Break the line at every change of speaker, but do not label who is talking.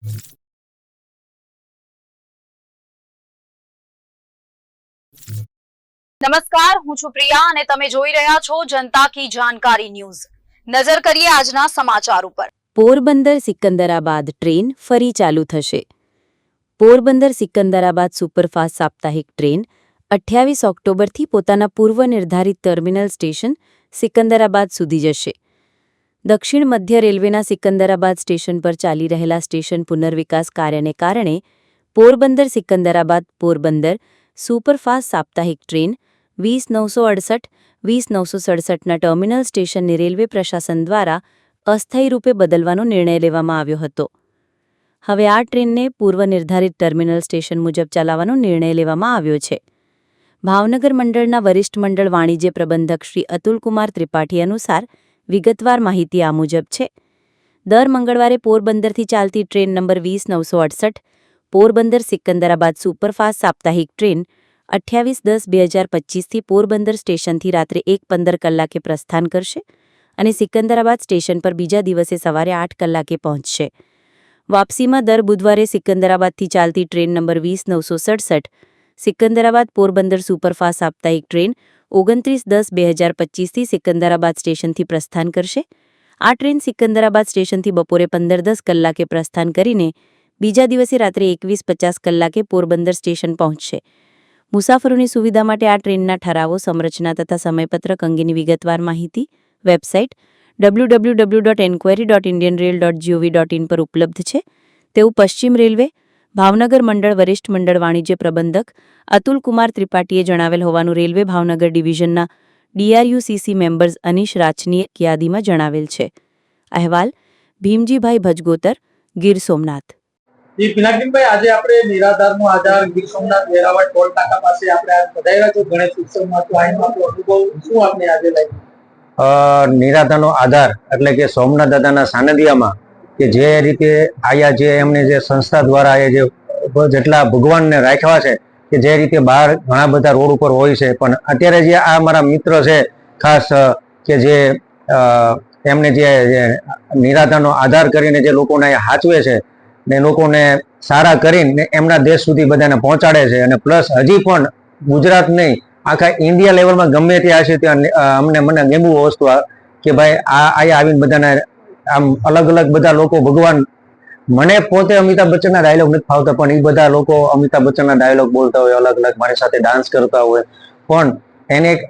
નમસ્કાર, હું છું પ્રિયા અને તમે જોઈ રહ્યા છો જનતા કી જાણકારી ન્યૂઝ। નજર કરીએ આજના સમાચાર ઉપર।
પોરબંદર સિકંદરાબાદ ટ્રેન ફરી ચાલુ થશે। પોરબંદર સિકંદરાબાદ સુપરફાસ્ટ સાપ્તાહિક ટ્રેન 28 ઓક્ટોબરથી પોતાના પૂર્વ નિર્ધારિત ટર્મિનલ સ્ટેશન સિકંદરાબાદ સુધી જશે। દક્ષિણ મધ્ય રેલવેના સિકંદરાબાદ સ્ટેશન પર ચાલી રહેલા સ્ટેશન પુનર્વિકાસ કાર્યને કારણે પોરબંદર સિકંદરાબાદ પોરબંદર સુપરફાસ્ટ સાપ્તાહિક ટ્રેન 20-968-20-967ના ટર્મિનલ સ્ટેશનને રેલવે પ્રશાસન દ્વારા અસ્થાયી રૂપે બદલવાનો નિર્ણય લેવામાં આવ્યો હતો। હવે આ ટ્રેનને પૂર્વ નિર્ધારિત ટર્મિનલ સ્ટેશન મુજબ ચલાવવાનો નિર્ણય લેવામાં આવ્યો છે। ભાવનગર મંડળના વરિષ્ઠ મંડળ વાણિજ્ય પ્રબંધક શ્રી અતુલકુમાર ત્રિપાઠી અનુસાર વિગતવાર માહિતી આ મુજબ છે। દર મંગળવારે પોરબંદરથી ચાલતી train number 20-968 Porbandar Secunderabad superfast સાપ્તાહિક ટ્રેન 28-10-2025થી પોરબંદર સ્ટેશનથી રાત્રે 1:15 કલાકે પ્રસ્થાન કરશે અને સિકંદરાબાદ સ્ટેશન પર બીજા દિવસે સવારે 8 કલાકે પહોંચશે। વાપસીમાં દર બુધવારે સિકંદરાબાદથી ચાલતી train number 20-967 Secunderabad Porbandar superfast સાપ્તાહિક ટ્રેન 29-10-2025થી સિકંદરાબાદ સ્ટેશનથી પ્રસ્થાન કરશે। આ ટ્રેન સિકંદરાબાદ સ્ટેશનથી બપોરે 15:10 કલાકે પ્રસ્થાન કરીને બીજા દિવસે રાત્રે 21:50 કલાકે પોરબંદર સ્ટેશન પહોંચશે। મુસાફરોની સુવિધા માટે આ ટ્રેનના ઠરાવો, સંરચના તથા સમયપત્રક અંગેની વિગતવાર માહિતી વેબસાઇટ www.enquiry.indianrail.gov.in પર ઉપલબ્ધ છે તેવું પશ્ચિમ રેલવે ભાવનગર મંડળ વરિષ્ઠ મંડળ વાણિજ્ય પ્રબંધક અતુલકુમાર ત્રિપાઠીએ જણાવેલ હોવાનું રેલવે ભાવનગર ડિવિઝનના DRUCC મેમ્બર્સ અનીશ રાચનીએ યાદીમાં જણાવેલ છે। અહેવાલ ભીમજીભાઈ ભજગોતર, ગીર સોમનાથ।
પિનાકીનભાઈ, આજે આપણે નિરાધારનો આધાર ગીર સોમનાથ વેરાવળ ટોલ નાકા પાસે આપણે પધાર્યા છો ગણેશ ઉત્સવમાં, તો આનો આપણો અનુભવ શું આપણે આજે લાગ્યો?
નિરાધારનો આધાર એટલે કે સોમનાથ દાદાના સાનિધ્યમાં કે જે રીતે આયા જે એમને જે સંસ્થા દ્વારા જે જેટલા ભગવાનને રાખ્યા છે કે જે રીતે બહાર ઘણા બધા રોડ ઉપર હોય છે, પણ અત્યારે જે આ મારા મિત્ર છે ખાસ કે જે એમને જે નિરાધારનો આધાર કરીને જે લોકોને હાચવે છે ને લોકોને સારા કરીને એમના દેશ સુધી બધાને પહોંચાડે છે, અને પ્લસ હજી પણ ગુજરાત નહીં આખા ઇન્ડિયા લેવલમાં ગમે ત્યાં છે ત્યાં મને ગમ્યું વસ્તુ કે ભાઈ અહીંયા આવીને બધાને આમ અલગ અલગ બધા લોકો ભગવાન, મને પોતે અમિતાભ બચ્ચનના ડાયલોગ નથી ફાવતા, પણ એ બધા લોકો અમિતાભ બચ્ચનના ડાયલોગ બોલતા હોય, અલગ અલગ મારી સાથે ડાન્સ કરતા હોય, પણ એને એક